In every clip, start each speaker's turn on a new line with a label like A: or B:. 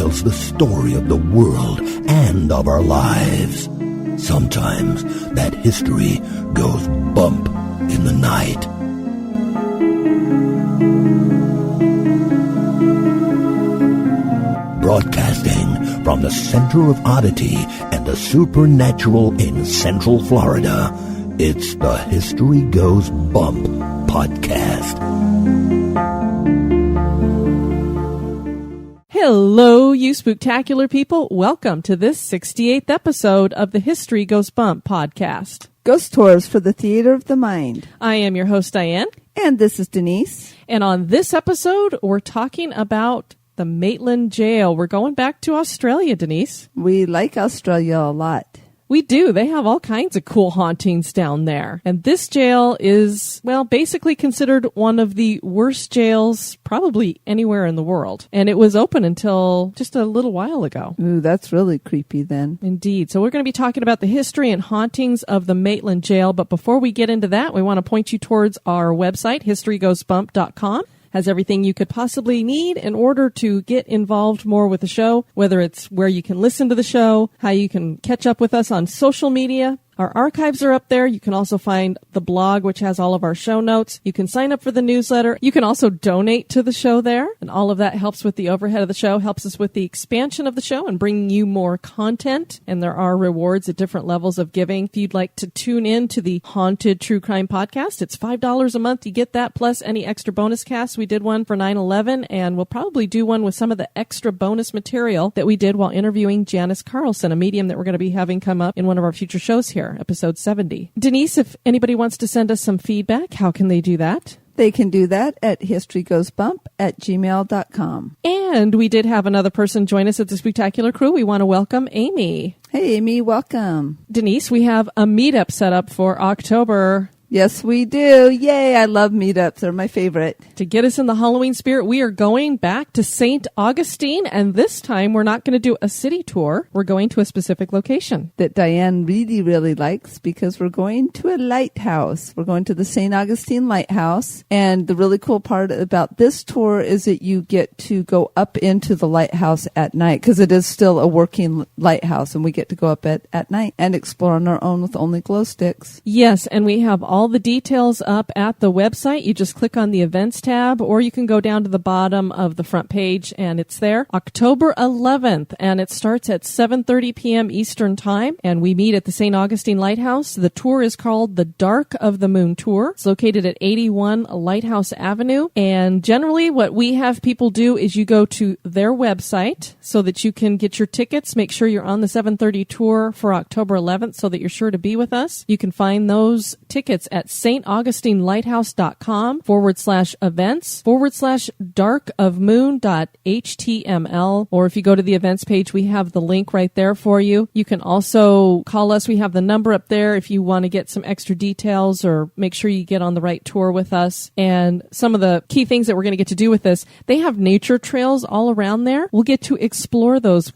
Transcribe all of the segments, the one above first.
A: tells the story of the world and of our lives. Sometimes that history goes bump in the night. Broadcasting from the center of oddity and the supernatural in Central Florida, it's the History Goes Bump podcast.
B: Hello, you spooktacular people. Welcome to this 68th episode of the History Goes Bump podcast.
C: Ghost tours for the theater of the mind.
B: I am your host, Diane.
C: And this is Denise.
B: And on this episode, we're talking about the Maitland Jail. We're going back to Australia, Denise.
C: We like Australia a lot.
B: We do. They have all kinds of cool hauntings down there. And this jail is, well, basically considered one of the worst jails probably anywhere in the world. And it was open until just a little while ago.
C: Ooh, that's really creepy then.
B: Indeed. So we're going to be talking about the history and hauntings of the Maitland Jail. But before we get into that, we want to point you towards our website, historygoesbump.com. Has everything you could possibly need in order to get involved more with the show, whether it's where you can listen to the show, how you can catch up with us on social media. Our archives are up there. You can also find the blog, which has all of our show notes. You can sign up for the newsletter. You can also donate to the show there. And all of that helps with the overhead of the show, helps us with the expansion of the show and bringing you more content. And there are rewards at different levels of giving. If you'd like to tune in to the Haunted True Crime Podcast, it's $5 a month. You get that plus any extra bonus casts. We did one for 9/11, and we'll probably do one with some of the extra bonus material that we did while interviewing Janice Carlson, a medium that we're going to be having come up in one of our future shows here. Episode 70. Denise, if anybody wants to send us some feedback, how can they do that?
C: They can do that at historygoesbump@gmail.com.
B: And we did have another person join us at the Spectacular Crew. We want to welcome Amy.
C: Hey, Amy, welcome.
B: Denise, we have a meetup set up for October.
C: Yes, we do. Yay, I love meetups. They're my favorite.
B: To get us in the Halloween spirit, we are going back to St. Augustine, and this time we're not going to do a city tour. We're going to a specific location
C: That Diane really, really likes because we're going to a lighthouse. We're going to the St. Augustine Lighthouse, and the really cool part about this tour is that you get to go up into the lighthouse at night because it is still a working lighthouse, and we get to go up at night and explore on our own with only glow sticks.
B: Yes, and we have all the details up at the website. You just click on the events tab, or you can go down to the bottom of the front page and it's there. October 11th, and it starts at 7:30 p.m. Eastern Time, and we meet at the St. Augustine Lighthouse. The tour is called the Dark of the Moon Tour. It's located at 81 Lighthouse Avenue, and generally what we have people do is you go to their website so that you can get your tickets. Make sure you're on the 7:30 tour for October 11th so that you're sure to be with us. You can find those tickets at staugustinelighthouse.com/events/darkofmoon.html. Or if you go to the events page, we have the link right there for you. You can also call us. We have the number up there if you want to get some extra details or make sure you get on the right tour with us. And some of the key things that we're going to get to do with this, they have nature trails all around there. We'll get to explore those.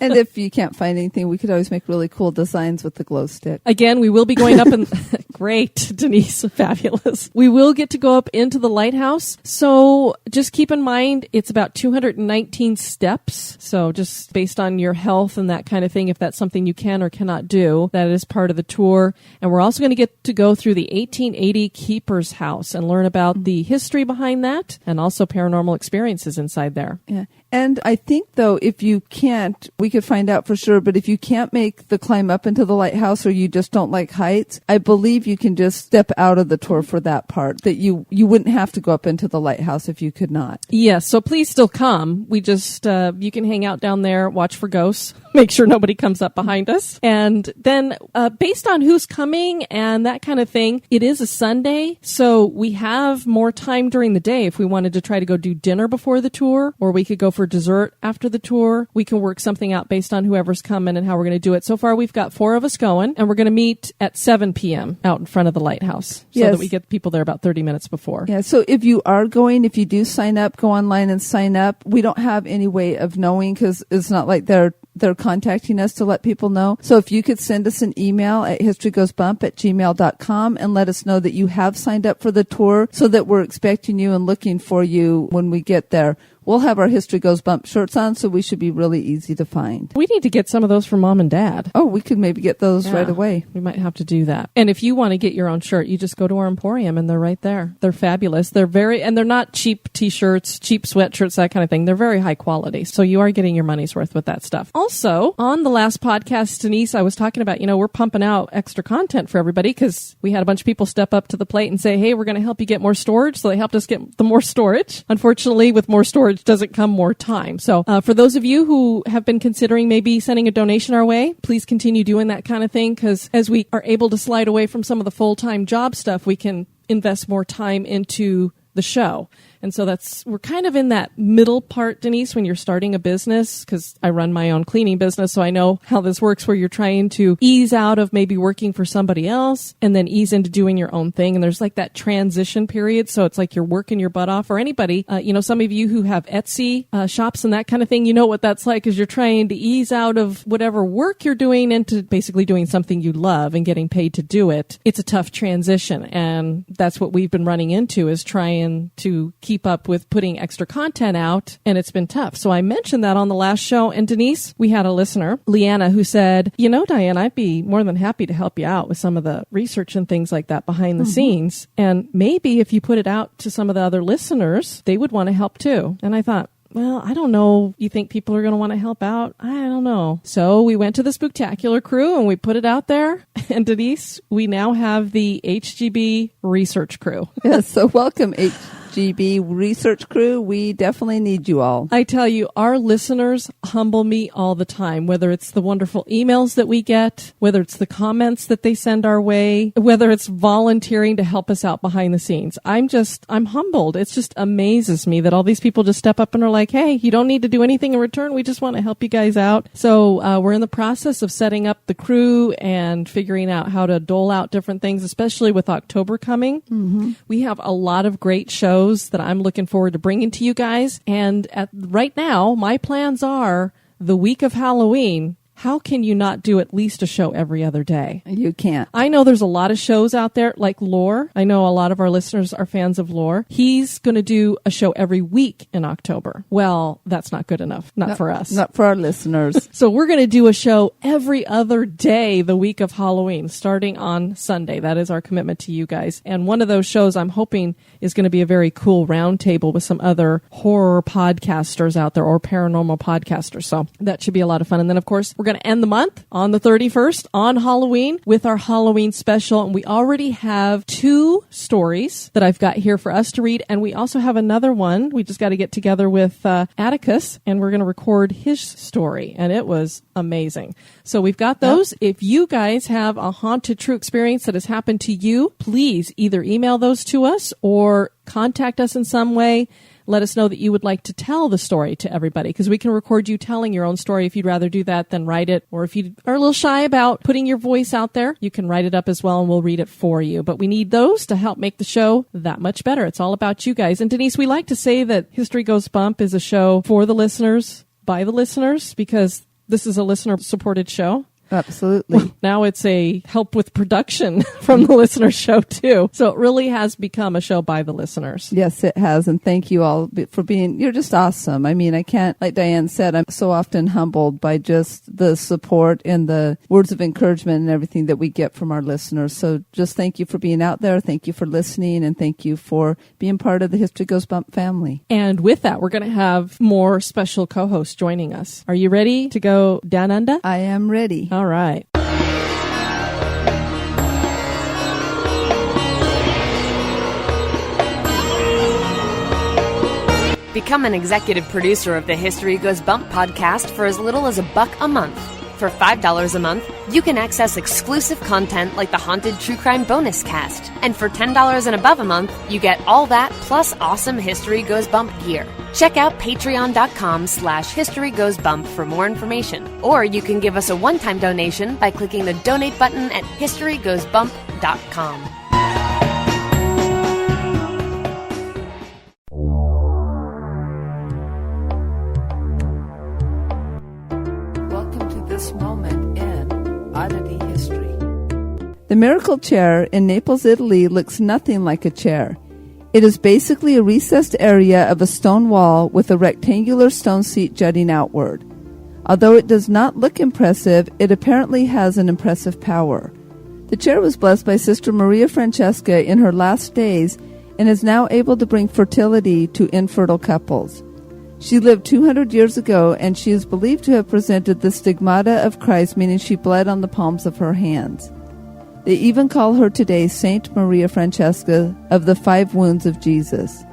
C: And if you can't find anything, we could always make really cool designs with the glow stick.
B: Again, we will be going up and great, Denise, fabulous. We will get to go up into the lighthouse. So just keep in mind, it's about 219 steps. So just based on your health and that kind of thing, if that's something you can or cannot do, that is part of the tour. And we're also going to get to go through the 1880 Keeper's House and learn about the history behind that and also paranormal experiences inside there.
C: Yeah. And I think, though, if you can't, we could find out for sure, but if you can't make the climb up into the lighthouse or you just don't like heights, I believe you can just step out of the tour for that part, that you wouldn't have to go up into the lighthouse if you could not.
B: Yes, so please still come. We just, you can hang out down there, watch for ghosts, make sure nobody comes up behind us. And then based on who's coming and that kind of thing, it is a Sunday, so we have more time during the day if we wanted to try to go do dinner before the tour, or we could go for dessert after the tour. We can work something out based on whoever's coming and how we're going to do it. So far, we've got 4 of us going, and we're going to meet at 7 p.m. out in front of the lighthouse so that we get people there about 30 minutes before.
C: Yeah, so if you are going, if you do sign up, go online and sign up. We don't have any way of knowing because it's not like they're contacting us to let people know. So if you could send us an email at historygoesbump@gmail.com and let us know that you have signed up for the tour so that we're expecting you and looking for you when we get there. we'll have our History Goes Bump shirts on, so we should be really easy to find.
B: We need to get some of those for Mom and Dad.
C: Oh, we could maybe get those right away.
B: We might have to do that. And if you want to get your own shirt, you just go to our Emporium and they're right there. They're fabulous. And they're not cheap t-shirts, cheap sweatshirts, that kind of thing. They're very high quality. So you are getting your money's worth with that stuff. Also, on the last podcast, Denise, I was talking about, we're pumping out extra content for everybody because we had a bunch of people step up to the plate and say, hey, we're going to help you get more storage. So they helped us get the more storage. Unfortunately, with more storage doesn't come more time. So for those of you who have been considering maybe sending a donation our way, please continue doing that kind of thing because as we are able to slide away from some of the full-time job stuff, we can invest more time into the show. And so we're kind of in that middle part, Denise, when you're starting a business, because I run my own cleaning business, so I know how this works, where you're trying to ease out of maybe working for somebody else and then ease into doing your own thing. And there's like that transition period. So it's like you're working your butt off. Or anybody, some of you who have Etsy shops and that kind of thing, you know what that's like, is you're trying to ease out of whatever work you're doing into basically doing something you love and getting paid to do it. It's a tough transition. And that's what we've been running into, is trying to keep up with putting extra content out, and it's been tough. So I mentioned that on the last show, and Denise, we had a listener, Leanna, who said, Diane, I'd be more than happy to help you out with some of the research and things like that behind the scenes, and maybe if you put it out to some of the other listeners, they would want to help too. And I thought, well, I don't know. You think people are going to want to help out? I don't know. So we went to the Spooktacular crew and we put it out there. And Denise, we now have the HGB research crew.
C: Yes, so welcome, HGB research crew. We definitely need you all.
B: I tell you, our listeners humble me all the time, whether it's the wonderful emails that we get, whether it's the comments that they send our way, whether it's volunteering to help us out behind the scenes. I'm humbled. It just amazes me that all these people just step up and are like, hey, you don't need to do anything in return. We just want to help you guys out. So we're in the process of setting up the crew and figuring out how to dole out different things, especially with October coming. Mm-hmm. We have a lot of great shows that I'm looking forward to bringing to you guys. And right now, my plans are the week of Halloween. How can you not do at least a show every other day?
C: You can't.
B: I know there's a lot of shows out there like Lore. I know a lot of our listeners are fans of Lore. He's going to do a show every week in October. Well, that's not good enough. Not for us.
C: Not for our listeners.
B: So we're going to do a show every other day the week of Halloween, starting on Sunday. That is our commitment to you guys. And one of those shows I'm hoping is going to be a very cool roundtable with some other horror podcasters out there or paranormal podcasters. So that should be a lot of fun. And then, of course, we're going to end the month on the 31st on Halloween with our Halloween special. And we already have 2 stories that I've got here for us to read. And we also have another one. We just got to get together with Atticus and we're going to record his story. And it was amazing. So we've got those. Yep. If you guys have a haunted true experience that has happened to you, please either email those to us or contact us in some way. Let us know that you would like to tell the story to everybody, because we can record you telling your own story if you'd rather do that than write it. Or if you are a little shy about putting your voice out there, you can write it up as well and we'll read it for you. But we need those to help make the show that much better. It's all about you guys. And Denise, we like to say that History Goes Bump is a show for the listeners, by the listeners, because this is a listener-supported show.
C: Absolutely.
B: Now it's a help with production from the listener show too. So it really has become a show by the listeners.
C: Yes, it has. And thank you all for you're just awesome. I mean, I can't, like Diane said, I'm so often humbled by just the support and the words of encouragement and everything that we get from our listeners. So just thank you for being out there. Thank you for listening. And thank you for being part of the History Goes Bump family.
B: And with that, we're going to have more special co-hosts joining us. Are you ready to go down under?
C: I am ready.
B: All right.
D: Become an executive producer of the History Goes Bump podcast for as little as $1 a month. For $5 a month, you can access exclusive content like the Haunted True Crime Bonus Cast. And for $10 and above a month, you get all that plus awesome History Goes Bump gear. Check out patreon.com/historygoesbump for more information. Or you can give us a one-time donation by clicking the donate button at historygoesbump.com.
C: Moment in oddity history. The miracle chair in Naples, Italy looks nothing like a chair. It is basically a recessed area of a stone wall with a rectangular stone seat jutting outward. Although it does not look impressive, it apparently has an impressive power. The chair was blessed by Sister Maria Francesca in her last days and is now able to bring fertility to infertile couples. She lived 200 years ago, and she is believed to have presented the stigmata of Christ, meaning she bled on the palms of her hands. They even call her today Saint Maria Francesca of the 5 wounds of Jesus.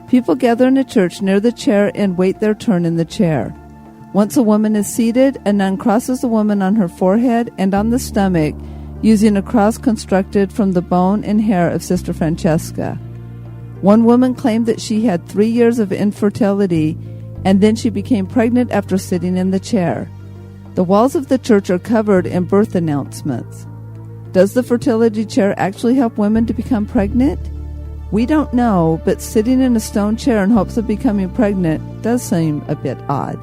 C: People gather in a church near the chair and wait their turn in the chair. Once a woman is seated, a nun crosses the woman on her forehead and on the stomach, using a cross constructed from the bone and hair of Sister Francesca. One woman claimed that she had 3 years of infertility, and then she became pregnant after sitting in the chair. The walls of the church are covered in birth announcements. Does the fertility chair actually help women to become pregnant? We don't know, but sitting in a stone chair in hopes of becoming pregnant does seem a bit odd.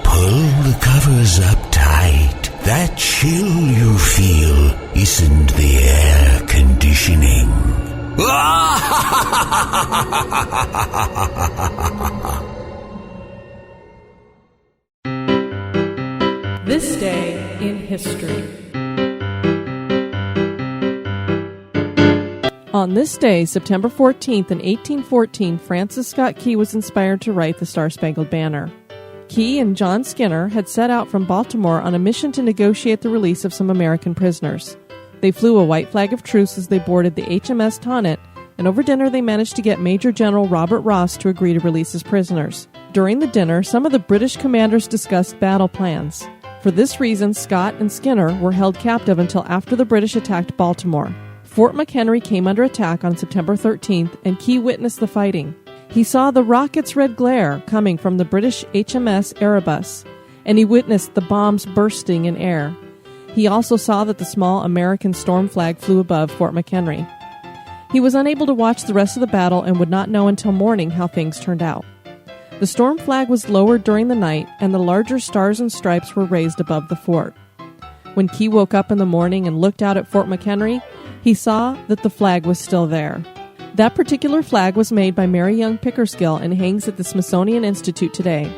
A: Pull the covers up tight. That chill you feel isn't the air conditioning.
B: This day in history. On this day, September 14th, in 1814, Francis Scott Key was inspired to write the Star Spangled Banner. Key and John Skinner had set out from Baltimore on a mission to negotiate the release of some American prisoners. They flew a white flag of truce as they boarded the HMS Tonnant, and over dinner they managed to get Major General Robert Ross to agree to release his prisoners. During the dinner, some of the British commanders discussed battle plans. For this reason, Scott and Skinner were held captive until after the British attacked Baltimore. Fort McHenry came under attack on September 13th, and Key witnessed the fighting. He saw the rocket's red glare coming from the British HMS Erebus, and he witnessed the bombs bursting in air. He also saw that the small American storm flag flew above Fort McHenry. He was unable to watch the rest of the battle and would not know until morning how things turned out. The storm flag was lowered during the night, and the larger stars and stripes were raised above the fort. When Key woke up in the morning and looked out at Fort McHenry, he saw that the flag was still there. That particular flag was made by Mary Young Pickersgill and hangs at the Smithsonian Institute today.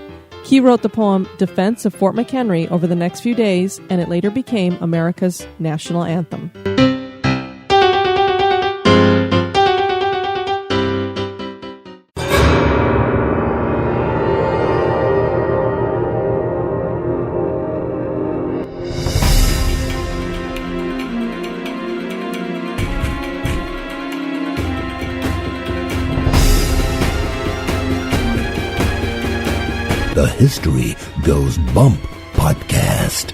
B: Key wrote the poem Defense of Fort McHenry over the next few days, and it later became America's national anthem.
A: The History Goes Bump podcast.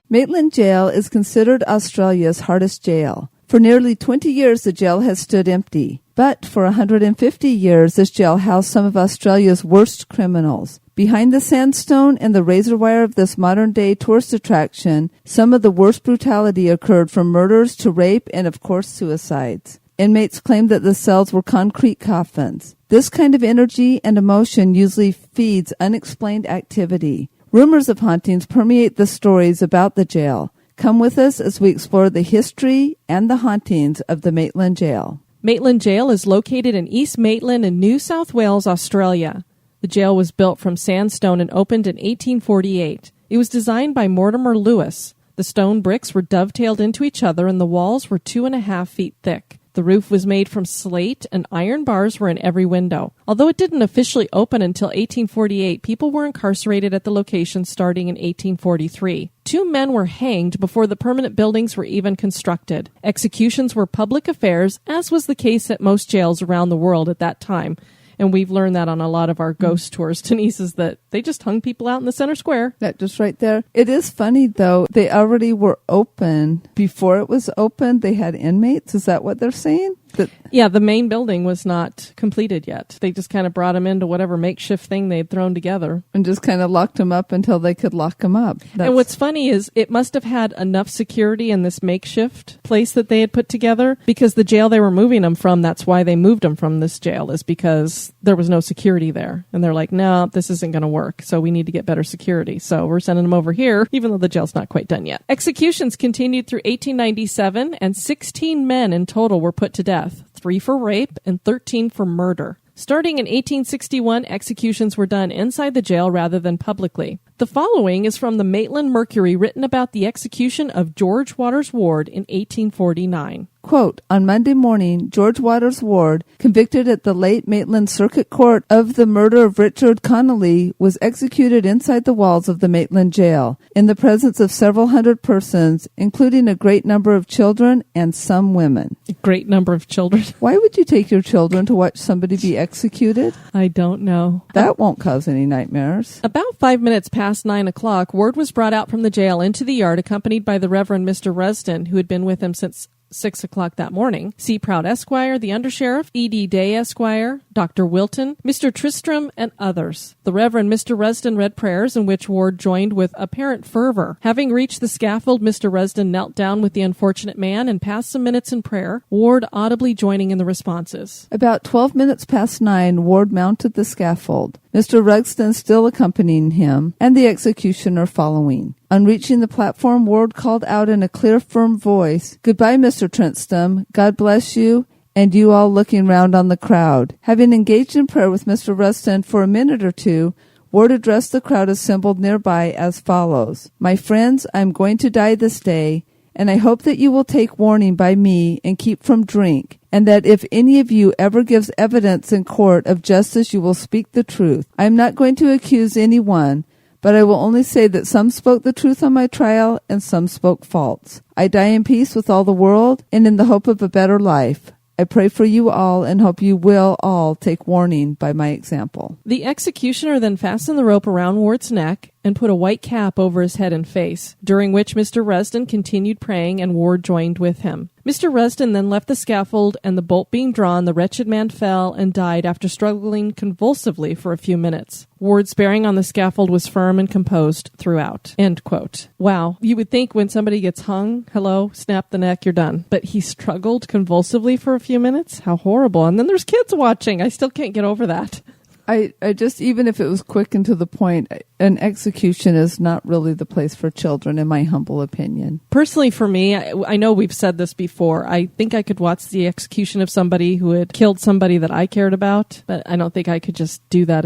C: Maitland Jail is considered Australia's hardest jail. For nearly 20 years, the jail has stood empty. But for 150 years, this jail housed some of Australia's worst criminals. Behind the sandstone and the razor wire of this modern-day tourist attraction, some of the worst brutality occurred, from murders to rape and, of course, suicides. Inmates claimed that the cells were concrete coffins. This kind of energy and emotion usually feeds unexplained activity. Rumors of hauntings permeate the stories about the jail. Come with us as we explore the history and the hauntings of the Maitland Jail.
B: Maitland Jail is located in East Maitland in New South Wales, Australia. The jail was built from sandstone and opened in 1848. It was designed by Mortimer Lewis. The stone bricks were dovetailed into each other, and the walls were 2.5 feet thick. The roof was made from slate, and iron bars were in every window. Although it didn't officially open until 1848, people were incarcerated at the location starting in 1843. 2 men were hanged before the permanent buildings were even constructed. Executions were public affairs, as was the case at most jails around the world at that time. And we've learned that on a lot of our ghost tours, Denise, is that they just hung people out in the center square.
C: That just right there. It is funny, though. They already were open. Before it was open, they had inmates. Is that what they're saying?
B: Yeah, the main building was not completed yet. They just kind of brought him into whatever makeshift thing they'd thrown together.
C: And just kind of locked him up until they could lock him up.
B: And what's funny is it must have had enough security in this makeshift place that they had put together, because the jail they were moving him from, that's why they moved him from this jail, is because there was no security there. And they're like, no, this isn't going to work, so we need to get better security. So we're sending him over here, even though the jail's not quite done yet. Executions continued through 1897, and 16 men in total were put to death. 3 for rape and 13 for murder. Starting in 1861, executions were done inside the jail rather than publicly. The following is from the Maitland Mercury, written about the execution of George Waters Ward in 1849.
C: Quote, on Monday morning, George Waters Ward, convicted at the late Maitland Circuit Court of the murder of Richard Connolly, was executed inside the walls of the Maitland Jail, in the presence of several hundred persons, including a great number of children and some women.
B: A great number of children?
C: Why would you take your children to watch somebody be executed?
B: I don't know.
C: That won't cause any nightmares.
B: About 5 minutes past 9 o'clock, Ward was brought out from the jail into the yard, accompanied by the Reverend Mr. Rusden, who had been with him since 6 o'clock that morning. C. Proud Esquire, the Undersheriff, E.D. Day Esquire, Dr. Wilton, Mr. Tristram, and others. The Reverend Mr. Rusden read prayers, in which Ward joined with apparent fervor. Having reached the scaffold, Mr. Rusden knelt down with the unfortunate man and passed some minutes in prayer, Ward audibly joining in the responses.
C: About 12 minutes past 9, Ward mounted the scaffold, Mr. Rusden still accompanying him, and the executioner following. On reaching the platform, Ward called out in a clear, firm voice, "Goodbye, Mr. Tristram. God bless you," and you all looking round on the crowd. Having engaged in prayer with Mr. Rusden for a minute or two, Ward addressed the crowd assembled nearby as follows. My friends, I am going to die this day, and I hope that you will take warning by me and keep from drink, and that if any of you ever gives evidence in court of justice, you will speak the truth. I am not going to accuse anyone, but I will only say that some spoke the truth on my trial and some spoke false. I die in peace with all the world and in the hope of a better life. I pray for you all and hope you will all take warning by my example.
B: The executioner then fastened the rope around Ward's neck and put a white cap over his head and face, during which Mr. Rusden continued praying and Ward joined with him. Mr. Rusden then left the scaffold, and the bolt being drawn, the wretched man fell and died after struggling convulsively for a few minutes. Ward's bearing on the scaffold was firm and composed throughout. End quote. Wow. You would think when somebody gets hung, hello, snap the neck, you're done. But he struggled convulsively for a few minutes? How horrible. And then there's kids watching. I still can't get over that.
C: I just, even if it was quick and to the point, an execution is not really the place for children, in my humble opinion.
B: Personally, for me, I know we've said this before. I think I could watch the execution of somebody who had killed somebody that I cared about, but I don't think I could just do that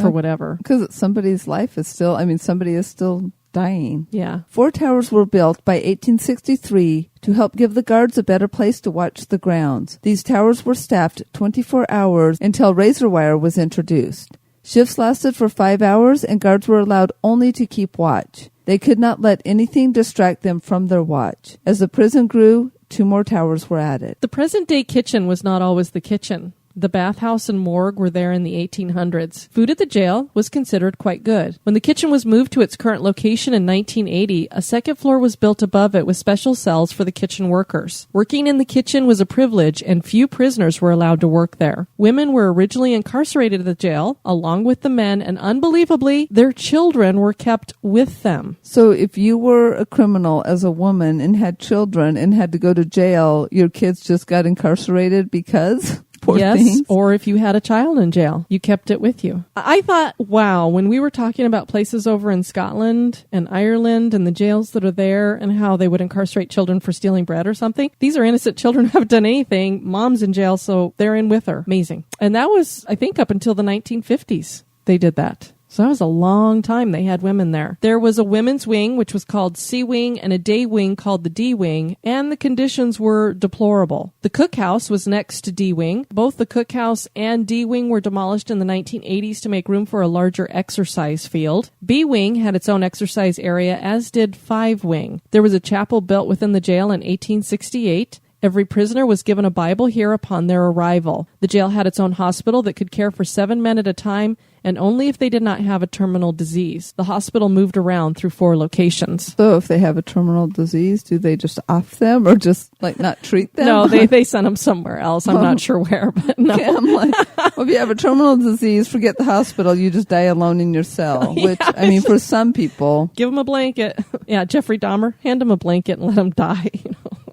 B: for whatever.
C: Because somebody's life is still, somebody is still dying.
B: Yeah.
C: 4 towers were built by 1863 to help give the guards a better place to watch the grounds. These towers were staffed 24 hours until razor wire was introduced. Shifts lasted for 5 hours, and guards were allowed only to keep watch. They could not let anything distract them from their watch. As the prison grew, 2 more towers were added.
B: The present-day kitchen was not always the kitchen. The bathhouse and morgue were there in the 1800s. Food at the jail was considered quite good. When the kitchen was moved to its current location in 1980, a second floor was built above it with special cells for the kitchen workers. Working in the kitchen was a privilege, and few prisoners were allowed to work there. Women were originally incarcerated at the jail, along with the men, and unbelievably, their children were kept with them.
C: So if you were a criminal as a woman and had children and had to go to jail, your kids just got incarcerated because...
B: Yes,
C: things.
B: Or if you had a child in jail, you kept it with you. I thought, wow, when we were talking about places over in Scotland and Ireland and the jails that are there and how they would incarcerate children for stealing bread or something, these are innocent children who haven't done anything. Mom's in jail, so they're in with her. Amazing. And that was, I think, up until the 1950s they did that. So that was a long time they had women there. There was a women's wing, which was called C Wing, and a day wing called the D Wing, and the conditions were deplorable. The cookhouse was next to D Wing. Both the cookhouse and D Wing were demolished in the 1980s to make room for a larger exercise field. B Wing had its own exercise area, as did 5 Wing. There was a chapel built within the jail in 1868. Every prisoner was given a Bible here upon their arrival. The jail had its own hospital that could care for 7 men at a time, and only if they did not have a terminal disease. The hospital moved around through 4 locations.
C: So if they have a terminal disease, do they just off them or just not treat them?
B: No, they sent them somewhere else. I'm not sure where, but no.
C: Okay, I'm like, well, if you have a terminal disease, forget the hospital. You just die alone in your cell, which, I mean, for some people.
B: Give them a blanket. Yeah, Jeffrey Dahmer, hand them a blanket and let them die.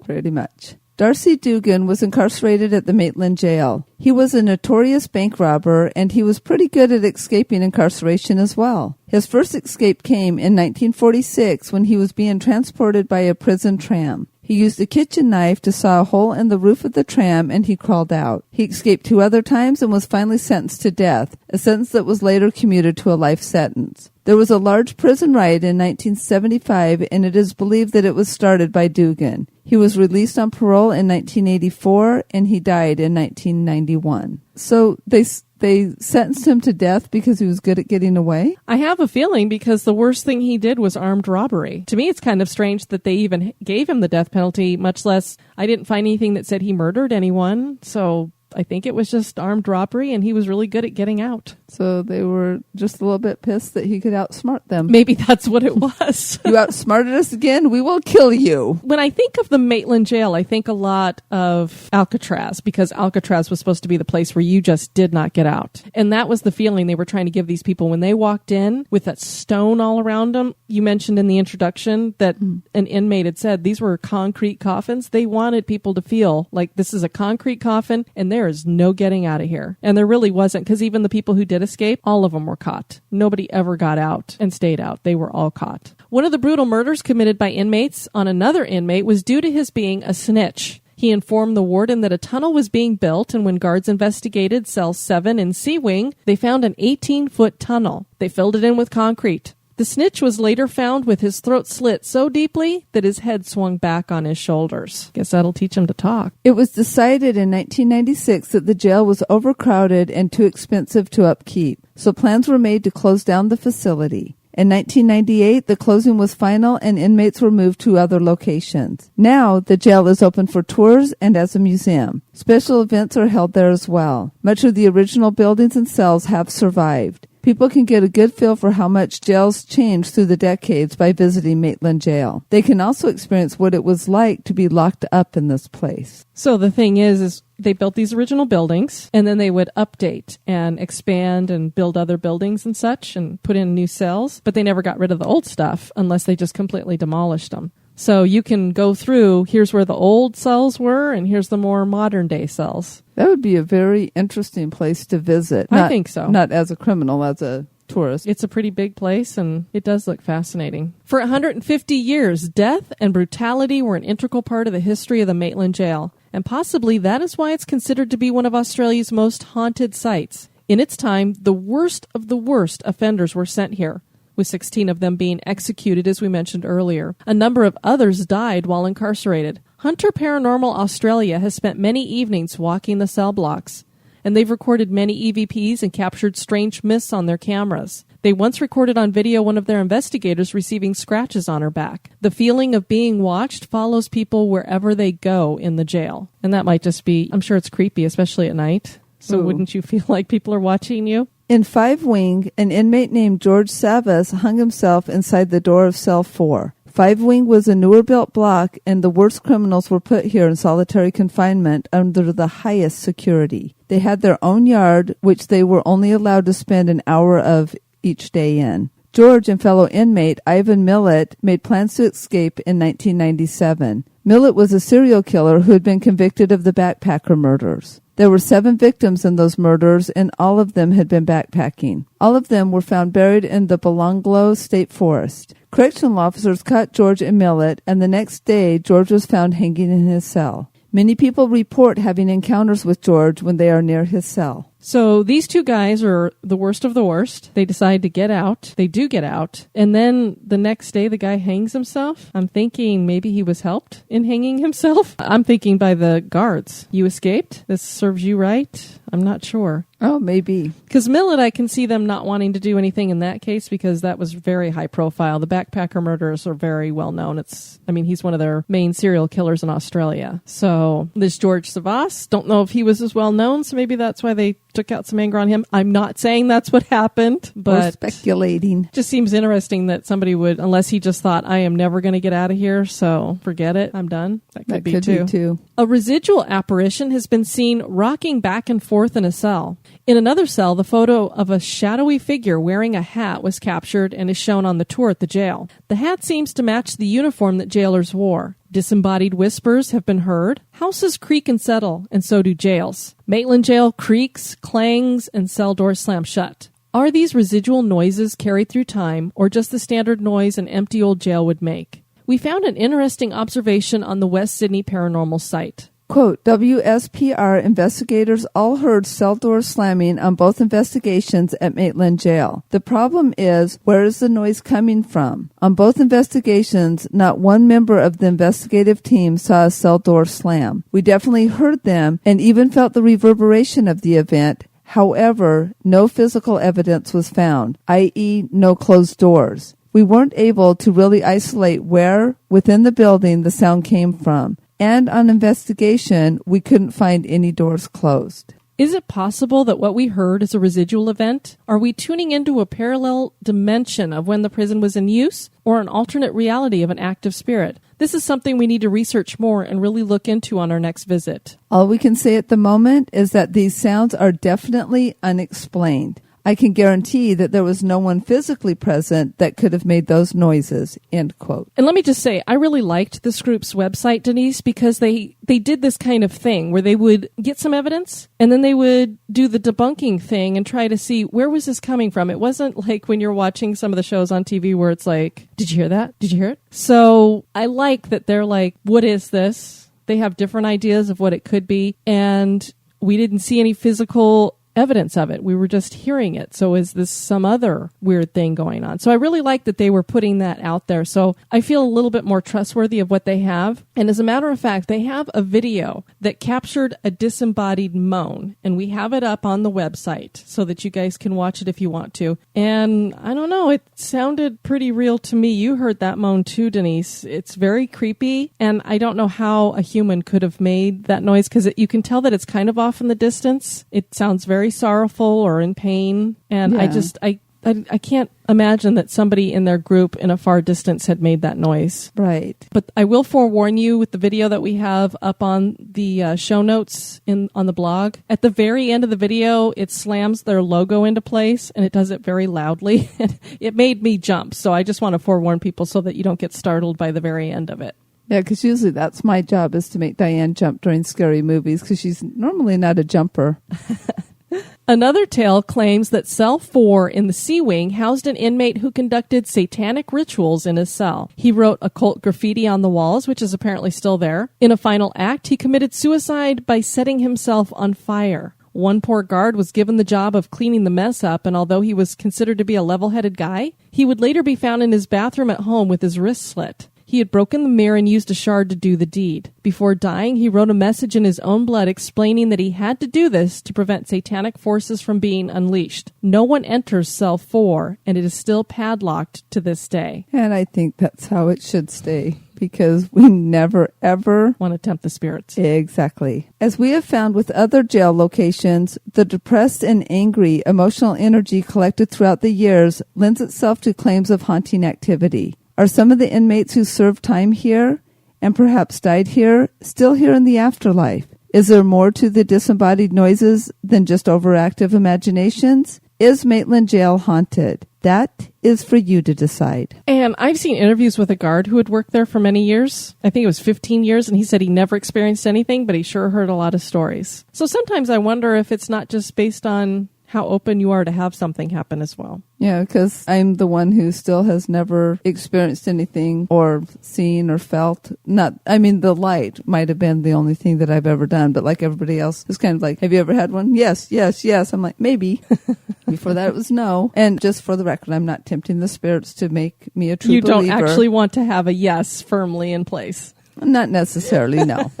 C: Pretty much. Darcy Dugan was incarcerated at the Maitland Jail. He was a notorious bank robber, and he was pretty good at escaping incarceration as well. His first escape came in 1946 when he was being transported by a prison tram. He used a kitchen knife to saw a hole in the roof of the tram, and he crawled out. He escaped 2 other times and was finally sentenced to death, a sentence that was later commuted to a life sentence. There was a large prison riot in 1975, and it is believed that it was started by Dugan. He was released on parole in 1984, and he died in 1991. So they sentenced him to death because he was good at getting away?
B: I have a feeling because the worst thing he did was armed robbery. To me, it's kind of strange that they even gave him the death penalty, much less I didn't find anything that said he murdered anyone. So I think it was just armed robbery, and he was really good at getting out.
C: So they were just a little bit pissed that he could outsmart them.
B: Maybe that's what it was.
C: You outsmarted us again? We will kill you.
B: When I think of the Maitland Jail, I think a lot of Alcatraz, because Alcatraz was supposed to be the place where you just did not get out. And that was the feeling they were trying to give these people when they walked in with that stone all around them. You mentioned in the introduction that an inmate had said these were concrete coffins. They wanted people to feel like this is a concrete coffin and there is no getting out of here. And there really wasn't, because even the people who did escape, all of them were caught. Nobody ever got out and stayed out. They were all caught. One of the brutal murders committed by inmates on another inmate was due to his being a snitch. He informed the warden that a tunnel was being built, and when guards investigated cell 7 in C Wing, they found an 18-foot tunnel. They filled it in with concrete. The snitch was later found with his throat slit so deeply that his head swung back on his shoulders. Guess that'll teach him to talk.
C: It was decided in 1996 that the jail was overcrowded and too expensive to upkeep, so plans were made to close down the facility. In 1998, the closing was final and inmates were moved to other locations. Now, the jail is open for tours and as a museum. Special events are held there as well. Much of the original buildings and cells have survived. People can get a good feel for how much jails changed through the decades by visiting Maitland Jail. They can also experience what it was like to be locked up in this place.
B: So the thing is they built these original buildings, and then they would update and expand and build other buildings and such and put in new cells, but they never got rid of the old stuff unless they just completely demolished them. So you can go through, here's where the old cells were, and here's the more modern day cells.
C: That would be a very interesting place to visit.
B: I think so.
C: Not as a criminal, as a tourist.
B: It's a pretty big place, and it does look fascinating. For 150 years, death and brutality were an integral part of the history of the Maitland Jail, and possibly that is why it's considered to be one of Australia's most haunted sites. In its time, the worst of the worst offenders were sent here, with 16 of them being executed, as we mentioned earlier. A number of others died while incarcerated. Hunter Paranormal Australia has spent many evenings walking the cell blocks, and they've recorded many EVPs and captured strange myths on their cameras. They once recorded on video one of their investigators receiving scratches on her back. The feeling of being watched follows people wherever they go in the jail. And that might just be, I'm sure it's creepy, especially at night. So wouldn't you feel like people are watching you?
C: In 5 Wing, an inmate named George Savas hung himself inside the door of cell 4. 5 Wing was a newer built block, and the worst criminals were put here in solitary confinement under the highest security. They had their own yard, which they were only allowed to spend an hour of each day in. George and fellow inmate Ivan Millett made plans to escape in 1997. Millett was a serial killer who had been convicted of the backpacker murders. There were 7 victims in those murders, and all of them had been backpacking. All of them were found buried in the Belanglo State Forest. Correctional officers caught George and Millett, and the next day, George was found hanging in his cell. Many people report having encounters with George when they are near his cell.
B: So these two guys are the worst of the worst. They decide to get out. They do get out. And then the next day, the guy hangs himself. I'm thinking maybe he was helped in hanging himself. I'm thinking by the guards. You escaped? This serves you right? I'm not sure.
C: Oh, maybe.
B: Because Millet, I can see them not wanting to do anything in that case because that was very high profile. The backpacker murders are very well known. He's one of their main serial killers in Australia. So this George Savas, don't know if he was as well known, so maybe that's why they took out some anger on him. I'm not saying that's what happened, but
C: we're speculating.
B: Just seems interesting that somebody would, unless he just thought, I am never going to get out of here, so forget it, I'm done. That could be too. A residual apparition has been seen rocking back and forth in a cell. In another cell, the photo of a shadowy figure wearing a hat was captured and is shown on the tour at the jail. The hat seems to match the uniform that jailers wore. Disembodied whispers have been heard. Houses creak and settle, and so do jails. Maitland Jail creaks, clangs, and cell doors slam shut. Are these residual noises carried through time, or just the standard noise an empty old jail would make? We found an interesting observation on the West Sydney Paranormal site.
C: Quote, WSPR investigators all heard cell doors slamming on both investigations at Maitland Jail. The problem is, where is the noise coming from? On both investigations, not one member of the investigative team saw a cell door slam. We definitely heard them and even felt the reverberation of the event. However, no physical evidence was found, i.e. no closed doors. We weren't able to really isolate where within the building the sound came from. And on investigation, we couldn't find any doors closed.
B: Is it possible that what we heard is a residual event? Are we tuning into a parallel dimension of when the prison was in use, or an alternate reality of an active spirit? This is something we need to research more and really look into on our next visit.
C: All we can say at the moment is that these sounds are definitely unexplained. I can guarantee that there was no one physically present that could have made those noises, end quote.
B: And let me just say, I really liked this group's website, Denise, because they did this kind of thing where they would get some evidence and then they would do the debunking thing and try to see where was this coming from. It wasn't like when you're watching some of the shows on TV where it's like, did you hear that? Did you hear it? So I like that they're like, what is this? They have different ideas of what it could be. And we didn't see any physical evidence of it. We were just hearing it. So is this some other weird thing going on? So I really like that they were putting that out there. So I feel a little bit more trustworthy of what they have. And as a matter of fact, they have a video that captured a disembodied moan. And we have it up on the website so that you guys can watch it if you want to. And I don't know, it sounded pretty real to me. You heard that moan too, Denise. It's very creepy. And I don't know how a human could have made that noise because you can tell that it's kind of off in the distance. It sounds very sorrowful or in pain, and yeah. I can't imagine that somebody in their group in a far distance had made that noise.
C: Right.
B: But I will forewarn you with the video that we have up on the show notes on the blog. At the very end of the video, it slams their logo into place, and it does it very loudly. It made me jump, so I just want to forewarn people so that you don't get startled by the very end of it.
C: Yeah, because usually that's my job, is to make Diane jump during scary movies, because she's normally not a jumper.
B: Another tale claims that Cell 4 in the C Wing housed an inmate who conducted satanic rituals in his cell. He wrote occult graffiti on the walls, which is apparently still there. In a final act, he committed suicide by setting himself on fire. One poor guard was given the job of cleaning the mess up, and although he was considered to be a level-headed guy, he would later be found in his bathroom at home with his wrist slit. He had broken the mirror and used a shard to do the deed. Before dying, he wrote a message in his own blood explaining that he had to do this to prevent satanic forces from being unleashed. No one enters Cell 4, and it is still padlocked to this day.
C: And I think that's how it should stay, because we never, ever
B: want to tempt the spirits.
C: Exactly. As we have found with other jail locations, the depressed and angry emotional energy collected throughout the years lends itself to claims of haunting activity. Are some of the inmates who served time here and perhaps died here still here in the afterlife? Is there more to the disembodied noises than just overactive imaginations? Is Maitland Jail haunted? That is for you to decide.
B: And I've seen interviews with a guard who had worked there for many years. I think it was 15 years, and he said he never experienced anything, but he sure heard a lot of stories. So sometimes I wonder if it's not just based on how open you are to have something happen as well.
C: Yeah, because I'm the one who still has never experienced anything or seen or felt. The light might have been the only thing that I've ever done, but like everybody else, it's kind of like, have you ever had one? Yes. I'm like, maybe. Before that, it was no. And just for the record, I'm not tempting the spirits to make me a true believer.
B: You don't actually want to have a yes firmly in place.
C: Not necessarily, no.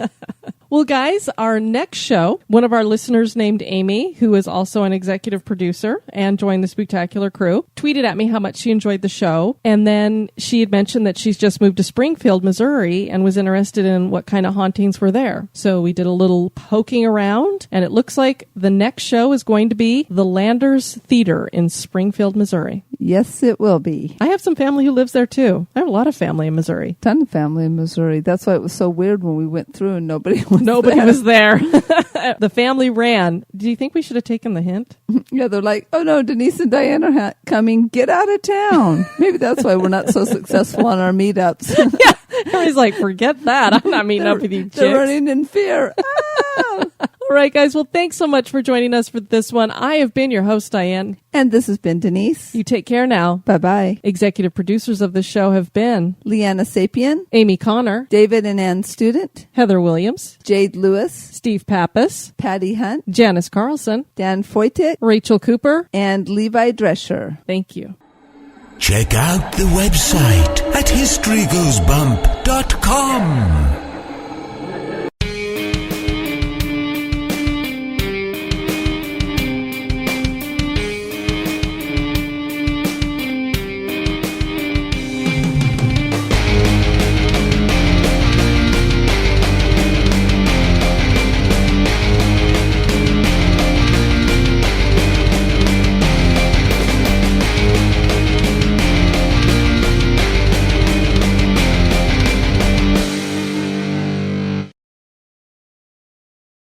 B: Well, guys, our next show, one of our listeners named Amy, who is also an executive producer and joined the Spooktacular crew, tweeted at me how much she enjoyed the show. And then she had mentioned that she's just moved to Springfield, Missouri, and was interested in what kind of hauntings were there. So we did a little poking around, and it looks like the next show is going to be the Landers Theater in Springfield, Missouri.
C: Yes, it will be.
B: I have some family who lives there, too. I have a lot of family in Missouri.
C: Ton of family in Missouri. That's why it was so weird when we went through and nobody
B: was there. The family ran. Do you think we should have taken the hint?
C: Yeah, they're like, oh no, Denise and Diane are coming. Get out of town. Maybe that's why we're not so successful on our meetups.
B: Yeah, everybody's like, forget that. I'm not meeting up with you chicks.
C: They're running in fear.
B: All right, guys. Well, thanks so much for joining us for this one. I have been your host, Diane.
C: And this has been Denise.
B: You take care now.
C: Bye-bye.
B: Executive producers of the show have been
C: Leanna Sapien,
B: Amy Connor,
C: David and Ann Student,
B: Heather Williams,
C: Jade Lewis,
B: Steve Pappas,
C: Patty Hunt,
B: Janice Carlson,
C: Dan Foytik,
B: Rachel Cooper,
C: and Levi Drescher.
B: Thank you.
A: Check out the website at historygoesbump.com.